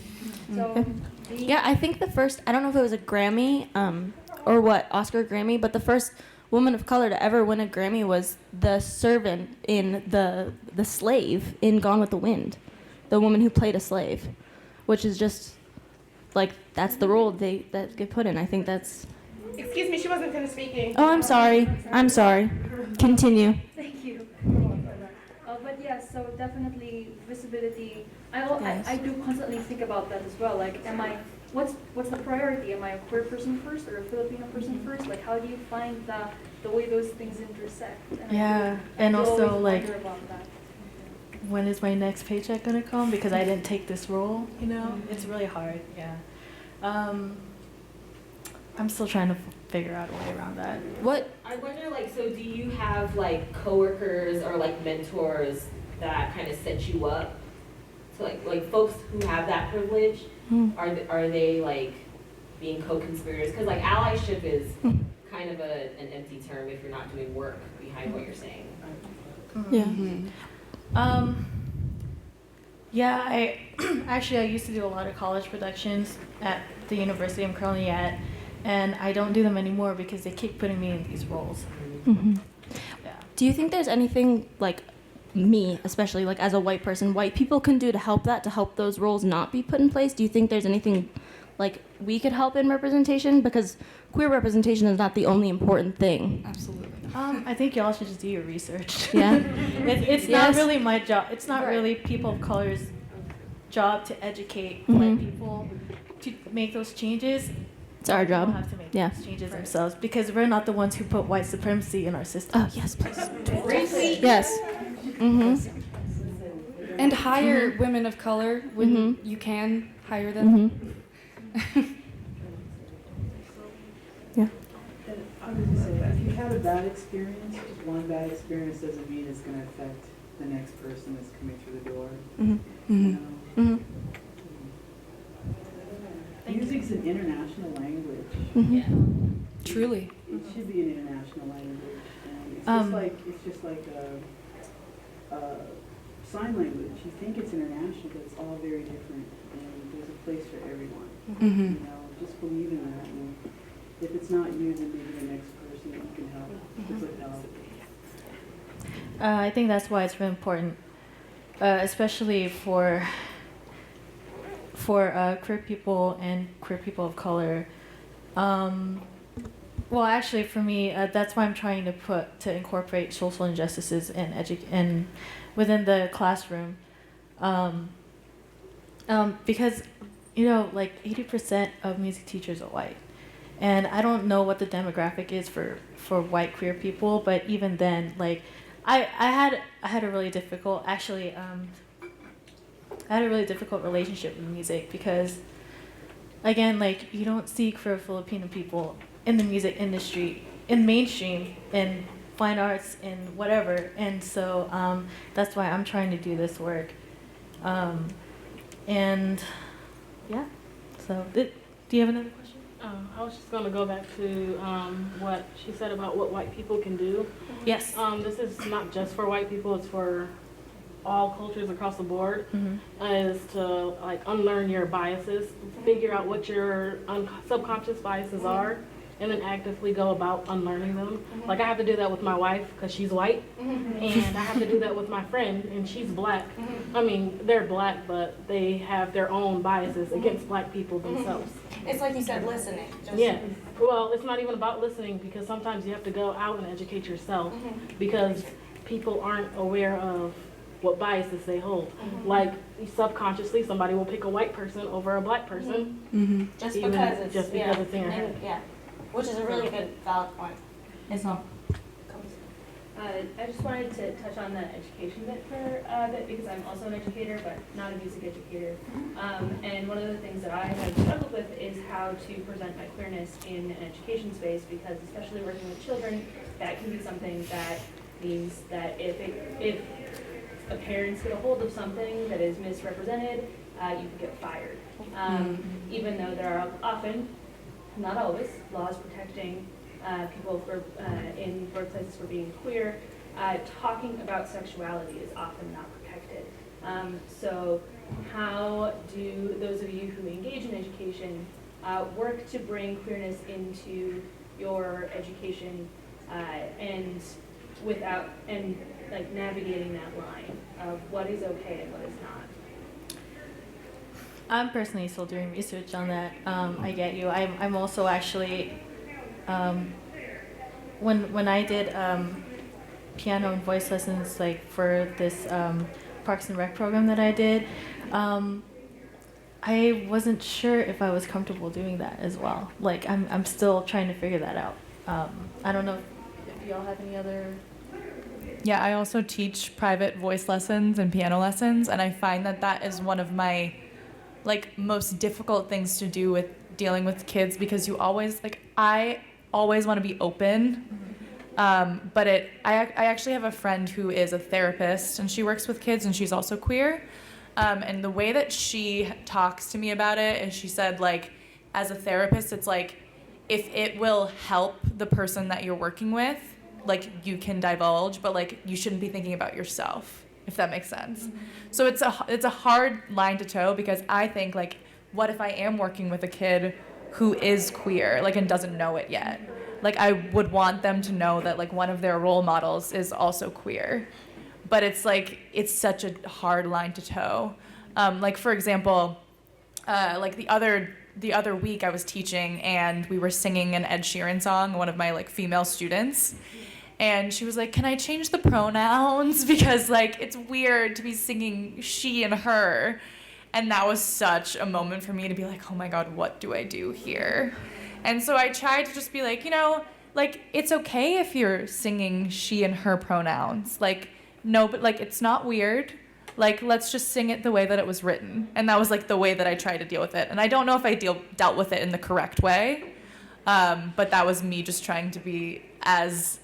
So. Yeah, I think the first, I don't know if it was a Grammy or what, Oscar or Grammy, but the first woman of color to ever win a Grammy was the servant in the slave in Gone with the Wind, the woman who played a slave, which is just like that's the role that get put in. I think that's. Excuse me, she wasn't finished speaking. Oh, I'm sorry. I'm sorry. Continue. Thank you. But yeah, so definitely visibility. I do constantly think about that as well. Like, what's the priority? Am I a queer person first or a Filipino person first? Like, how do you find the way those things intersect? And and I also always like, wonder about that. when is my next paycheck gonna come? Because I didn't take this role, you know? It's really hard, yeah. I'm still trying to figure out a way around that. What? I wonder, like, so do you have, like, coworkers or, like, mentors that kind of set you up? So, like folks who have that privilege, are they, like, being co-conspirators? Because, like, allyship is kind of an empty term if you're not doing work behind what you're saying. Yeah. Yeah, I used to do a lot of college productions at the university I'm currently at, and I don't do them anymore because they keep putting me in these roles. Mm-hmm. Yeah. Do you think there's anything like me, especially like as a white person, white people can do to help those roles not be put in place? Do you think there's anything like we could help in representation? Because queer representation is not the only important thing. Absolutely. I think y'all should just do your research. Yeah. It's not really my job. It's not really people of color's job to educate white people to make those changes. It's our job. People have to make those changes themselves because we're not the ones who put white supremacy in our system. Oh, yes, please. Yes. Mm-hmm. And hire women of color when you can hire them. Yeah. I was going to say, if you had a bad experience, just one bad experience doesn't mean it's going to affect the next person that's coming through the door. You know? Music's an international language. Yeah. Truly. It should be an international language. And it's just like a sign language. You think it's international, but it's all very different. And there's a place for everyone. You know, just believe in that. And if it's not you, then maybe the next person that you can help. Would help. I think that's why it's really important, especially for queer people and queer people of color. Well, actually, for me, that's why I'm trying to incorporate social injustices in within the classroom, because like 80% of music teachers are white, and I don't know what the demographic is for white queer people, but even then, like, I had a really difficult relationship with music because, again, like, you don't see queer Filipino people in the music industry, in mainstream, in fine arts, in whatever. And so that's why I'm trying to do this work. And yeah, so do you have another question? I was just going to go back to what she said about what white people can do. Yes. This is not just for white people, it's for all cultures across the board, is to like unlearn your biases, figure out what your subconscious biases are, and then actively go about unlearning them. Like, I have to do that with my wife because she's white, and I have to do that with my friend, and she's black. I mean, they're black, but they have their own biases against black people themselves. It's like you said, listening. Yeah. Well, it's not even about listening because sometimes you have to go out and educate yourself because people aren't aware of what biases they hold. Like, subconsciously, somebody will pick a white person over a black person. Just because it's in your head. Yeah. Which is a really good, valid point. It's not. I just wanted to touch on the education bit for a bit because I'm also an educator, but not a music educator. And one of the things that I have struggled with is how to present my queerness in an education space because, especially working with children, that can be something that means that if a parents get a hold of something that is misrepresented, you can get fired. Even though there are often, not always, laws protecting people in workplaces for being queer, talking about sexuality is often not protected. So how do those of you who engage in education work to bring queerness into your education and without, and like navigating that line of what is okay and what is not. I'm personally still doing research on that. I get you. I'm also actually, when I did piano and voice lessons, like for this Parks and Rec program that I did, I wasn't sure if I was comfortable doing that as well. Like I'm still trying to figure that out. I don't know if y'all have any other. Yeah, I also teach private voice lessons and piano lessons, and I find that that is one of my most difficult things to do with dealing with kids, because you always I always want to be open. But I actually have a friend who is a therapist, and she works with kids, and she's also queer. And the way that she talks to me about it is, she said, as a therapist, it's if it will help the person that you're working with, you can divulge, but you shouldn't be thinking about yourself, if that makes sense. Mm-hmm. So it's a hard line to toe, because I think what if I am working with a kid who is queer, and doesn't know it yet? I would want them to know that one of their role models is also queer. But it's it's such a hard line to toe. For example, the other week I was teaching, and we were singing an Ed Sheeran song, one of my female students. And she was like, "Can I change the pronouns? Because it's weird to be singing she and her." And that was such a moment for me to be like, oh my God, what do I do here? And so I tried to just be it's okay if you're singing she and her pronouns. No, but it's not weird. Let's just sing it the way that it was written. And that was the way that I tried to deal with it. And I don't know if I dealt with it in the correct way, but that was me just trying to be as,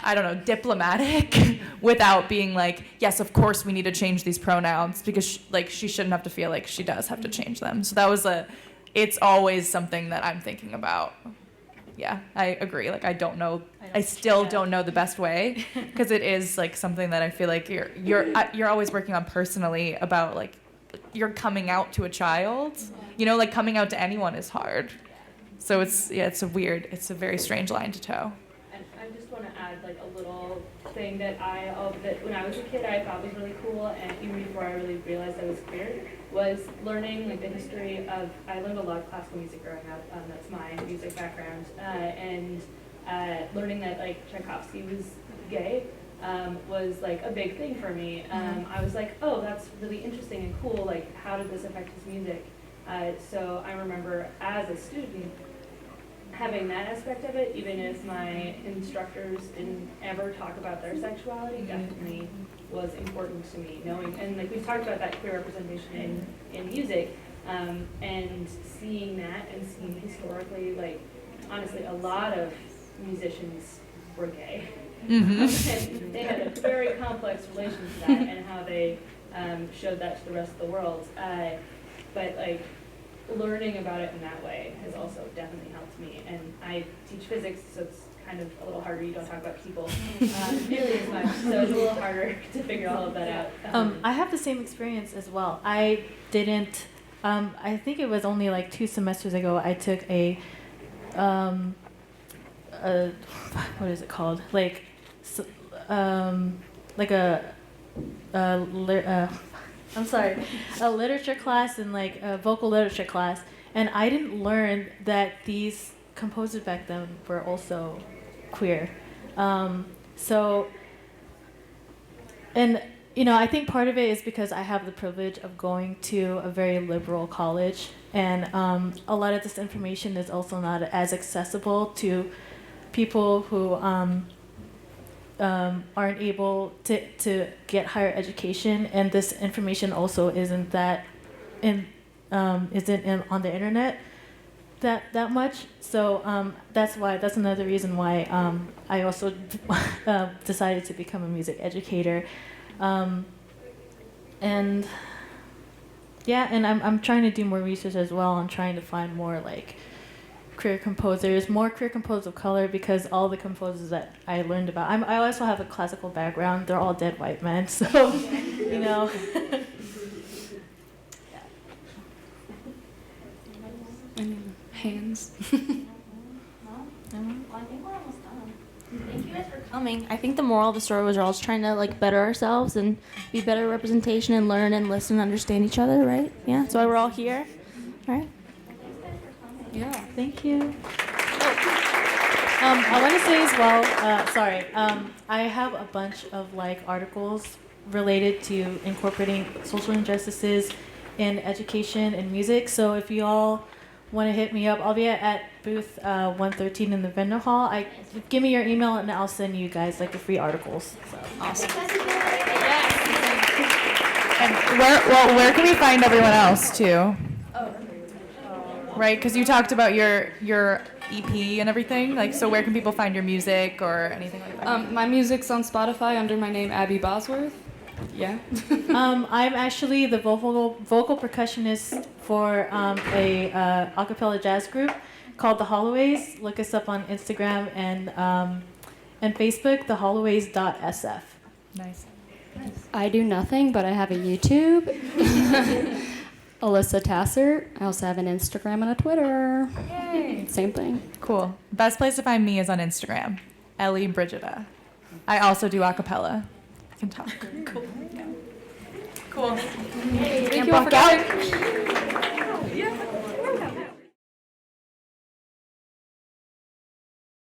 I don't know, diplomatic without being yes, of course we need to change these pronouns, because she shouldn't have to feel like she does have to change them. So that was it's always something that I'm thinking about. Yeah, I agree. I don't know. I still don't know the best way, because it is something that I feel you're always working on personally about you're coming out to a child. Coming out to anyone is hard. So it's a very strange line to toe. And I just want to add a little thing that that when I was a kid I thought was really cool, and even before I really realized I was queer, was learning the history of. I learned a lot of classical music growing up. That's my music background, and learning that Tchaikovsky was gay was a big thing for me. I was oh, that's really interesting and cool. How did this affect his music? So I remember as a student having that aspect of it, even if my instructors didn't ever talk about their sexuality, definitely was important to me. Knowing, and we talked about that queer representation in music, and seeing that, and seeing historically, honestly, a lot of musicians were gay. Mm-hmm. And they had a very complex relation to that, and how they showed that to the rest of the world. But learning about it in that way has also definitely helped me. And I teach physics, so it's kind of a little harder. You don't talk about people nearly as much, so it's a little harder to figure all of that out. I have the same experience as well. I didn't. I think it was only 2 semesters ago. I took a what is it called? I'm sorry, a literature class and a vocal literature class, and I didn't learn that these composers back then were also queer. I think part of it is because I have the privilege of going to a very liberal college, and a lot of this information is also not as accessible to people who aren't able to get higher education, and this information also isn't on the internet that much. So that's another reason why I also decided to become a music educator, and I'm trying to do more research as well. I'm trying to find more queer composers of color, because all the composers that I learned about, I also have a classical background. They're all dead white men, so Hands. Well, I think we're almost done. Thank you guys for coming. I think the moral of the story was we're all just trying to like better ourselves and be better representation and learn and listen and understand each other, right? Yeah, that's why we're all here, right? Yeah, thank you. I want to say as well, I have a bunch of like articles related to incorporating social injustices in education and music. So if you all want to hit me up, I'll be at booth 113 in the vendor hall. Give me your email and I'll send you guys like the free articles. So. Awesome. And where can we find everyone else too? Right, because you talked about your EP and everything. Like, so where can people find your music or anything like that? My music's on Spotify under my name Abbie Bosworth. Yeah. I'm actually the vocal percussionist for a acapella jazz group called The Holloways. Look us up on Instagram and Facebook, theholloways.sf. Nice. I do nothing, but I have a YouTube. Alyssa Tassart. I also have an Instagram and a Twitter. Yay. Same thing. Cool. Best place to find me is on Instagram, Ellie Brigida. I also do a cappella. I can talk. Cool. Yeah. Cool. Thank you all for coming. Yeah.